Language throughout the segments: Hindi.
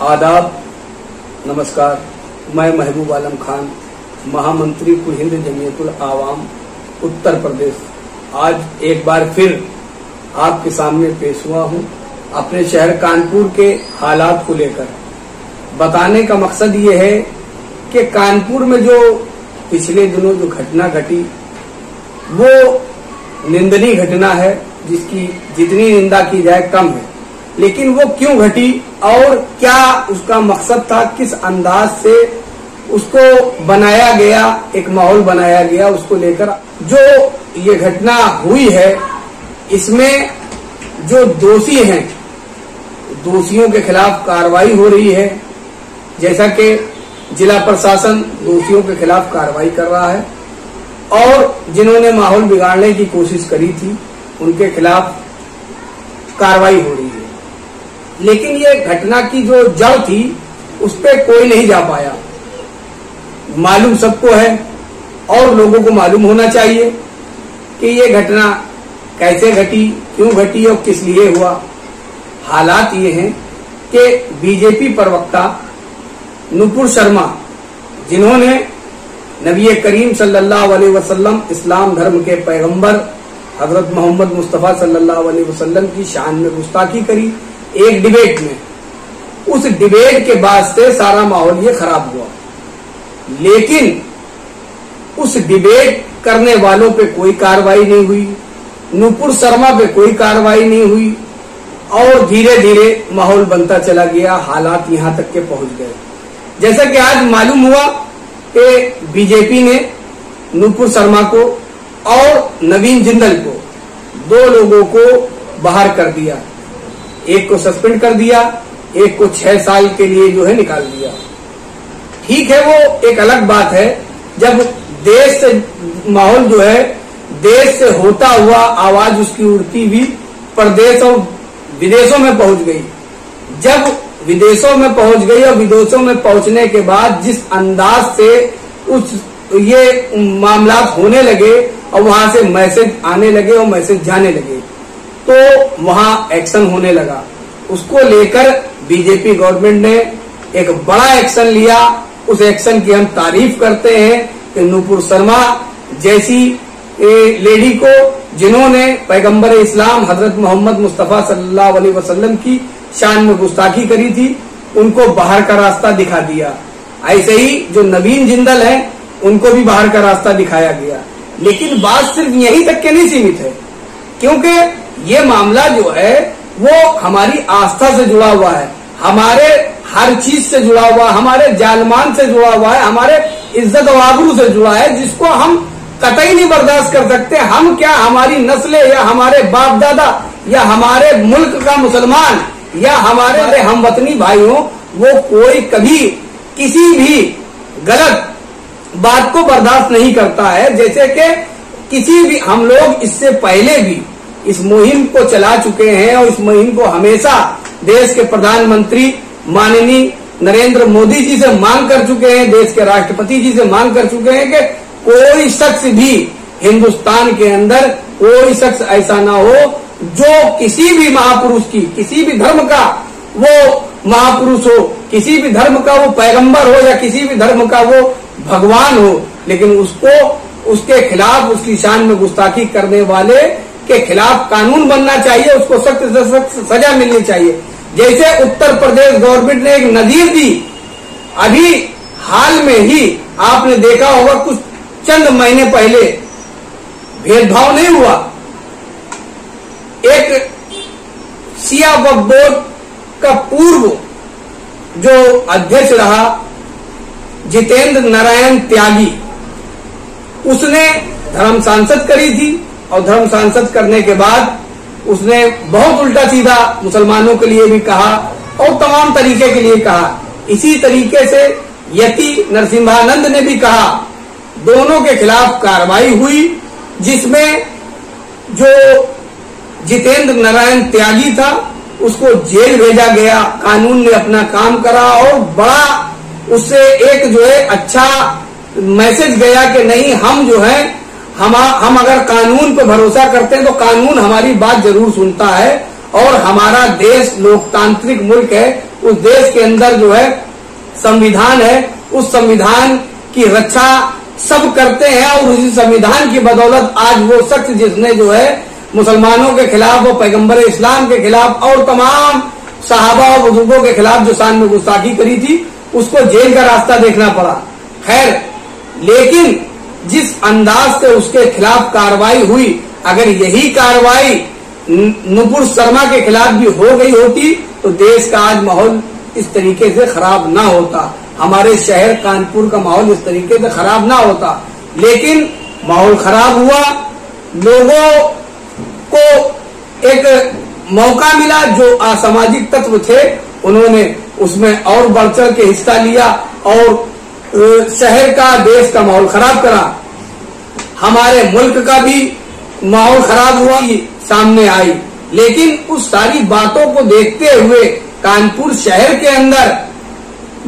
आदाब, नमस्कार। मैं महबूब आलम खान, महामंत्री कुल हिंद जमीयतुल आवाम उत्तर प्रदेश, आज एक बार फिर आपके सामने पेश हुआ हूं अपने शहर कानपुर के हालात को लेकर। बताने का मकसद ये है कि कानपुर में जो पिछले दिनों जो घटना घटी वो निंदनीय घटना है, जिसकी जितनी निंदा की जाए कम है। लेकिन वो क्यों घटी और क्या उसका मकसद था, किस अंदाज से उसको बनाया गया, एक माहौल बनाया गया, उसको लेकर जो ये घटना हुई है, इसमें जो दोषी हैं दोषियों के खिलाफ कार्रवाई हो रही है। जैसा कि जिला प्रशासन दोषियों के खिलाफ कार्रवाई कर रहा है और जिन्होंने माहौल बिगाड़ने की कोशिश करी थी उनके खिलाफ कार्रवाई हो रही है। लेकिन ये घटना की जो जड़ थी उस पर कोई नहीं जा पाया। मालूम सबको है और लोगों को मालूम होना चाहिए कि ये घटना कैसे घटी, क्यों घटी और किस लिए हुआ। हालात ये हैं कि बीजेपी प्रवक्ता नुपुर शर्मा, जिन्होंने नबी करीम सल्लल्लाहु अलैहि वसल्लम, इस्लाम धर्म के पैगंबर हजरत मोहम्मद मुस्तफा सल्लल्लाहु अलैहि वसल्लम की शान में गुस्ताखी करी एक डिबेट में, उस डिबेट के बाद से सारा माहौल ये खराब हुआ। लेकिन उस डिबेट करने वालों पे कोई कार्रवाई नहीं हुई, नुपुर शर्मा पे कोई कार्रवाई नहीं हुई और धीरे धीरे माहौल बनता चला गया, हालात यहां तक के पहुंच गए। जैसा कि आज मालूम हुआ कि बीजेपी ने नुपुर शर्मा को और नवीन जिंदल को, दो लोगों को बाहर कर दिया। एक को सस्पेंड कर दिया, एक को 6 साल के लिए जो है निकाल दिया। ठीक है, वो एक अलग बात है जब देश से माहौल जो है देश से होता हुआ आवाज उसकी उड़ती हुई प्रदेश और विदेशों में पहुंच गई। जब विदेशों में पहुंच गई और विदेशों में पहुंचने के बाद जिस अंदाज से ये मामला होने लगे और वहां से मैसेज आने लगे और मैसेज जाने लगे, तो वहां एक्शन होने लगा। उसको लेकर बीजेपी गवर्नमेंट ने एक बड़ा एक्शन लिया। उस एक्शन की हम तारीफ करते हैं कि नुपुर शर्मा जैसी लेडी को, जिन्होंने पैगंबर इस्लाम हजरत मोहम्मद मुस्तफा सल्लल्लाहु अलैहि वसल्लम की शान में गुस्ताखी करी थी, उनको बाहर का रास्ता दिखा दिया। ऐसे ही जो नवीन जिंदल है उनको भी बाहर का रास्ता दिखाया गया। लेकिन बात सिर्फ यहीं तक के नहीं सीमित है, क्योंकि ये मामला जो है वो हमारी आस्था से जुड़ा हुआ है, हमारे हर चीज से जुड़ा हुआ, हमारे जान-मान से जुड़ा हुआ है, हमारे इज्जत और आबरू से जुड़ा है, जिसको हम कतई नहीं बर्दाश्त कर सकते। हम क्या, हमारी नस्लें या हमारे बाप दादा या हमारे मुल्क का मुसलमान या हमारे हमवतनी भाइयों, वो कोई कभी किसी भी गलत बात को बर्दाश्त नहीं करता है। जैसे कि किसी भी, हम लोग इससे पहले भी इस मुहिम को चला चुके हैं और इस मुहिम को हमेशा देश के प्रधानमंत्री माननीय नरेंद्र मोदी जी से मांग कर चुके हैं, देश के राष्ट्रपति जी से मांग कर चुके हैं कि कोई शख्स भी हिंदुस्तान के अंदर, कोई शख्स ऐसा ना हो जो किसी भी महापुरुष की, किसी भी धर्म का वो महापुरुष हो, किसी भी धर्म का वो पैगंबर हो या किसी भी धर्म का वो भगवान हो, लेकिन उसको, उसके खिलाफ, उसकी शान में गुस्ताखी करने वाले के खिलाफ कानून बनना चाहिए, उसको सख्त से सख्त सजा मिलनी चाहिए। जैसे उत्तर प्रदेश गवर्नमेंट ने एक नजीर दी, अभी हाल में ही आपने देखा होगा, कुछ चंद महीने पहले भेदभाव नहीं हुआ, एक शिया वक्फ बोर्ड का पूर्व जो अध्यक्ष रहा जितेंद्र नारायण त्यागी, उसने धर्म सांसद करी थी और धर्म सांसद करने के बाद उसने बहुत उल्टा सीधा मुसलमानों के लिए भी कहा और तमाम तरीके के लिए कहा। इसी तरीके से यति नरसिम्हानंद ने भी कहा। दोनों के खिलाफ कार्रवाई हुई, जिसमें जो जितेंद्र नारायण त्यागी था उसको जेल भेजा गया। कानून ने अपना काम करा और बड़ा उससे एक जो है अच्छा मैसेज गया कि नहीं, हम जो है हम अगर कानून पर भरोसा करते हैं तो कानून हमारी बात जरूर सुनता है और हमारा देश लोकतांत्रिक मुल्क है, उस देश के अंदर जो है संविधान है, उस संविधान की रक्षा सब करते हैं और उसी संविधान की बदौलत आज वो शख्स जिसने जो है मुसलमानों के खिलाफ और पैगंबर इस्लाम के खिलाफ और तमाम सहाबा और बुजुर्गों के खिलाफ जो शान में गुस्ताखी करी थी, उसको जेल का रास्ता देखना पड़ा। खैर, लेकिन जिस अंदाज से उसके खिलाफ कार्रवाई हुई, अगर यही कार्रवाई नुपुर शर्मा के खिलाफ भी हो गई होती तो देश का आज माहौल इस तरीके से खराब ना होता, हमारे शहर कानपुर का माहौल इस तरीके से खराब ना होता। लेकिन माहौल खराब हुआ, लोगों को एक मौका मिला, जो असामाजिक तत्व थे उन्होंने उसमें और बढ़ चढ़ के हिस्सा लिया और शहर का, देश का माहौल खराब करा। हमारे मुल्क का भी माहौल खराब हुआ सामने आई। लेकिन उस सारी बातों को देखते हुए कानपुर शहर के अंदर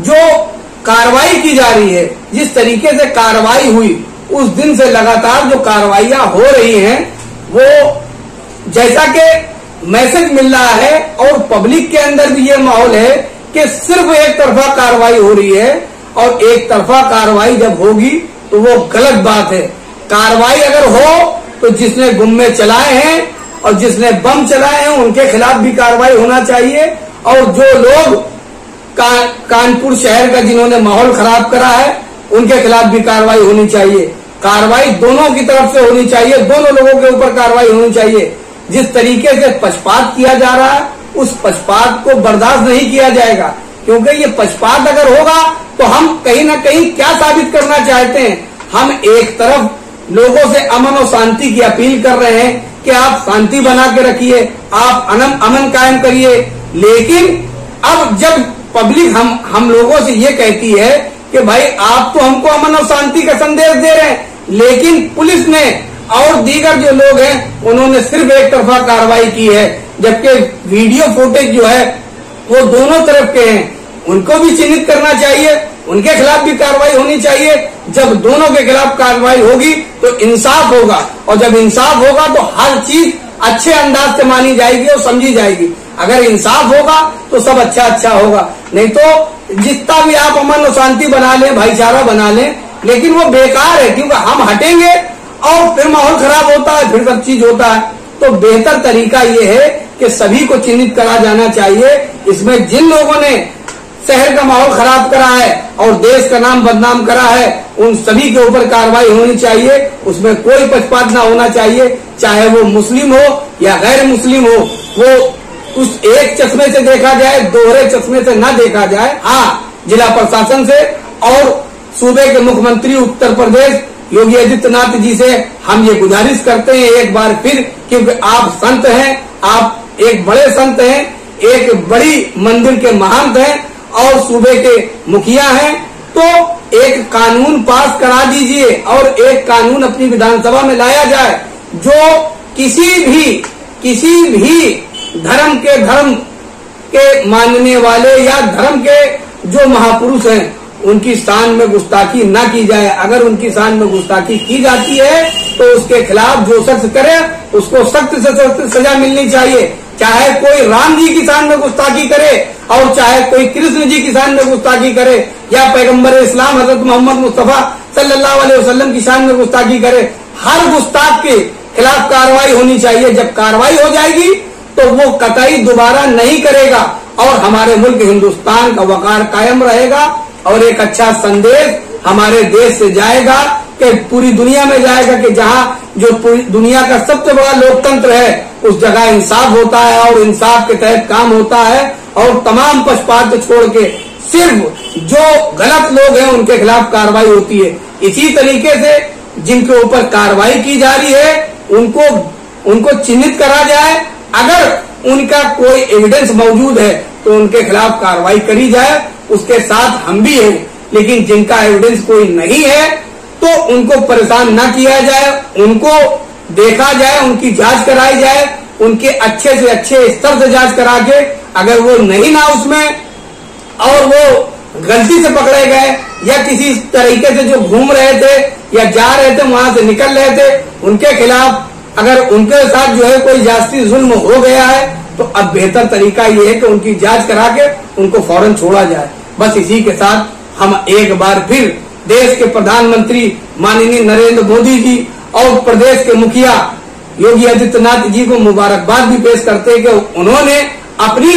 जो कार्रवाई की जा रही है, जिस तरीके से कार्रवाई हुई, उस दिन से लगातार जो कार्रवाइयां हो रही हैं, वो जैसा कि मैसेज मिल रहा है और पब्लिक के अंदर भी ये माहौल है कि सिर्फ एक तरफा कार्रवाई हो रही है और एक तरफा कार्रवाई जब होगी तो वो गलत बात है। कार्रवाई अगर हो तो जिसने गुम्मे चलाए हैं और जिसने बम चलाए हैं उनके खिलाफ भी कार्रवाई होना चाहिए और जो लोग कानपुर शहर का जिन्होंने माहौल खराब करा है उनके खिलाफ भी कार्रवाई होनी चाहिए। कार्रवाई दोनों की तरफ से होनी चाहिए, दोनों लोगों के ऊपर कार्रवाई होनी चाहिए। जिस तरीके से पक्षपात किया जा रहा है उस पक्षपात को बर्दाश्त नहीं किया जाएगा, क्योंकि ये पक्षपात अगर होगा तो हम कहीं ना कहीं क्या साबित करना चाहते हैं। हम एक तरफ लोगों से अमन और शांति की अपील कर रहे हैं कि आप शांति बना के रखिए, आप अमन कायम करिए, लेकिन अब जब पब्लिक हम लोगों से ये कहती है कि भाई आप तो हमको अमन और शांति का संदेश दे रहे हैं, लेकिन पुलिस ने और दीगर जो लोग हैं उन्होंने सिर्फ एक तरफा कार्रवाई की है, जबकि वीडियो फुटेज जो है वो दोनों तरफ के हैं, उनको भी चिन्हित करना चाहिए, उनके खिलाफ भी कार्रवाई होनी चाहिए। जब दोनों के खिलाफ कार्रवाई होगी तो इंसाफ होगा और जब इंसाफ होगा तो हर चीज अच्छे अंदाज से मानी जाएगी और समझी जाएगी। अगर इंसाफ होगा तो सब अच्छा होगा, नहीं तो जितना भी आप अमन और शांति बना लें, भाईचारा बना लें, लेकिन वो बेकार है, क्योंकि हम हटेंगे और फिर माहौल खराब होता है, फिर सब चीज होता है। तो बेहतर तरीका ये है कि सभी को चिन्हित करा जाना चाहिए। इसमें जिन लोगों ने शहर का माहौल खराब करा है और देश का नाम बदनाम करा है उन सभी के ऊपर कार्रवाई होनी चाहिए, उसमें कोई पक्षपात ना होना चाहिए, चाहे वो मुस्लिम हो या गैर मुस्लिम हो, वो उस एक चश्मे से देखा जाए, दोहरे चश्मे से ना देखा जाए। हाँ, जिला प्रशासन से और सूबे के मुख्यमंत्री उत्तर प्रदेश योगी आदित्यनाथ जी से हम ये गुजारिश करते हैं एक बार फिर, क्योंकि आप संत हैं, आप एक बड़े संत हैं, एक बड़ी मंदिर के महंत हैं और सूबे के मुखिया हैं, तो एक कानून पास करा दीजिए और एक कानून अपनी विधानसभा में लाया जाए जो किसी भी धर्म के मानने वाले या धर्म के जो महापुरुष हैं उनकी शान में गुस्ताखी ना की जाए। अगर उनकी शान में गुस्ताखी की जाती है तो उसके खिलाफ जो शख्स करे उसको सख्त से सख्त सजा मिलनी चाहिए, चाहे कोई राम जी की शान में गुस्ताखी करे और चाहे कोई कृष्ण जी की शान में गुस्ताखी करे या पैगंबर इस्लाम हजरत मोहम्मद मुस्तफा सल्लल्लाहु अलैहि वसल्लम की शान में गुस्ताखी करे। हर गुस्ताख के खिलाफ कार्रवाई होनी चाहिए। जब कार्रवाई हो जाएगी तो वो कतई दोबारा नहीं करेगा और हमारे मुल्क हिंदुस्तान का वकार कायम रहेगा और एक अच्छा संदेश हमारे देश से जाएगा कि पूरी दुनिया में जाएगा कि जहां जो पूरी दुनिया का सबसे बड़ा लोकतंत्र है उस जगह इंसाफ होता है और इंसाफ के तहत काम होता है और तमाम पक्षपात छोड़ के सिर्फ जो गलत लोग हैं उनके खिलाफ कार्रवाई होती है। इसी तरीके से जिनके ऊपर कार्रवाई की जा रही है उनको चिन्हित करा जाए। अगर उनका कोई एविडेंस मौजूद है तो उनके खिलाफ कार्रवाई करी जाए, उसके साथ हम भी हैं। लेकिन जिनका एविडेंस कोई नहीं है तो उनको परेशान न किया जाए, उनको देखा जाए, उनकी जांच कराई जाए, उनके अच्छे से अच्छे स्तर से जांच करा के अगर वो नहीं ना उसमें और वो गलती से पकड़े गए या किसी तरीके से जो घूम रहे थे या जा रहे थे वहां से निकल रहे थे, उनके खिलाफ अगर उनके साथ जो है कोई जाती जुल्म हो गया है तो अब बेहतर तरीका ये है कि उनकी जांच करा के उनको फौरन छोड़ा जाए। बस इसी के साथ हम एक बार फिर देश के प्रधानमंत्री माननीय नरेंद्र मोदी जी और प्रदेश के मुखिया योगी आदित्यनाथ जी को मुबारकबाद भी पेश करते हैं कि उन्होंने अपनी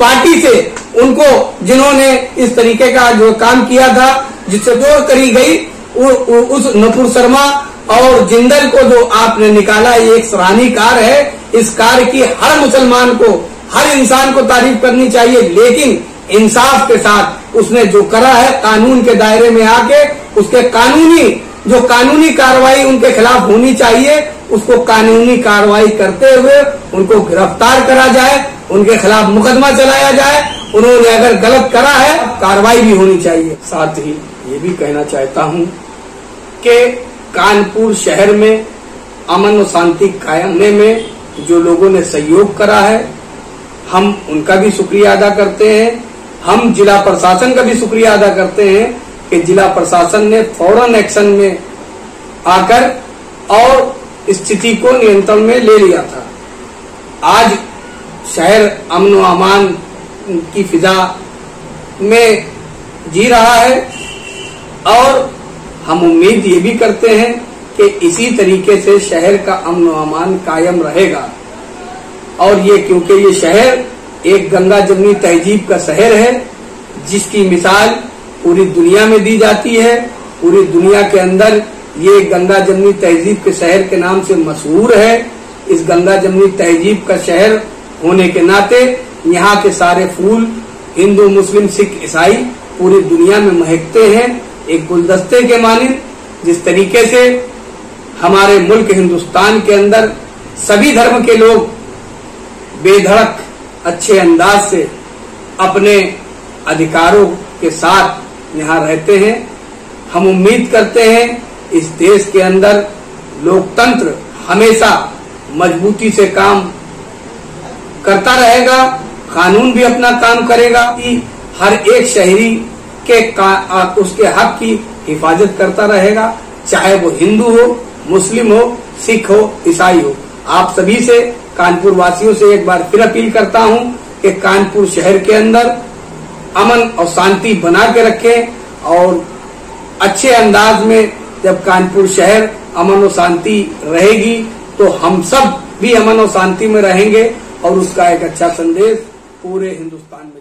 पार्टी से उनको, जिन्होंने इस तरीके का जो काम किया था जिससे जोड़ करी गई, उस नुपुर शर्मा और जिंदल को जो आपने निकाला, ये एक सराहनीय कार्य है। इस कार्य की हर मुसलमान को, हर इंसान को तारीफ करनी चाहिए, लेकिन इंसाफ के साथ उसने जो करा है कानून के दायरे में आके उसके कानूनी कार्रवाई उनके खिलाफ होनी चाहिए। उसको कानूनी कार्रवाई करते हुए उनको गिरफ्तार करा जाए, उनके खिलाफ मुकदमा चलाया जाए। उन्होंने अगर गलत करा है कार्रवाई भी होनी चाहिए। साथ ही ये भी कहना चाहता हूँ कि कानपुर शहर में अमन और शांति कायमने में जो लोगों ने सहयोग करा है, हम उनका भी शुक्रिया अदा करते हैं। हम जिला प्रशासन का भी शुक्रिया अदा करते हैं कि जिला प्रशासन ने फौरन एक्शन में आकर और स्थिति को नियंत्रण में ले लिया था। आज शहर अमन व अमान की फिजा में जी रहा है और हम उम्मीद ये भी करते हैं कि इसी तरीके से शहर का अमन व अमान कायम रहेगा। और ये क्योंकि ये शहर एक गंगा जमुनी तहजीब का शहर है, जिसकी मिसाल पूरी दुनिया में दी जाती है। पूरी दुनिया के अंदर ये गंगा जमुनी तहजीब के शहर के नाम से मशहूर है। इस गंगा जमुनी तहजीब का शहर होने के नाते यहाँ के सारे फूल हिंदू, मुस्लिम, सिख, ईसाई पूरी दुनिया में महकते हैं एक गुलदस्ते के मानिंद। जिस तरीके से हमारे मुल्क हिंदुस्तान के अंदर सभी धर्म के लोग बेधड़क अच्छे अंदाज से अपने अधिकारों के साथ यहाँ रहते हैं। हम उम्मीद करते हैं इस देश के अंदर लोकतंत्र हमेशा मजबूती से काम करता रहेगा, कानून भी अपना काम करेगा कि हर एक शहरी के उसके हक की हिफाजत करता रहेगा, चाहे वो हिंदू हो, मुस्लिम हो, सिख हो, ईसाई हो। आप सभी से, कानपुर वासियों से एक बार फिर अपील करता हूं कि कानपुर शहर के अंदर अमन और शांति बना के रखें और अच्छे अंदाज में जब कानपुर शहर अमन और शांति रहेगी तो हम सब भी अमन और शांति में रहेंगे और उसका एक अच्छा संदेश पूरे हिंदुस्तान में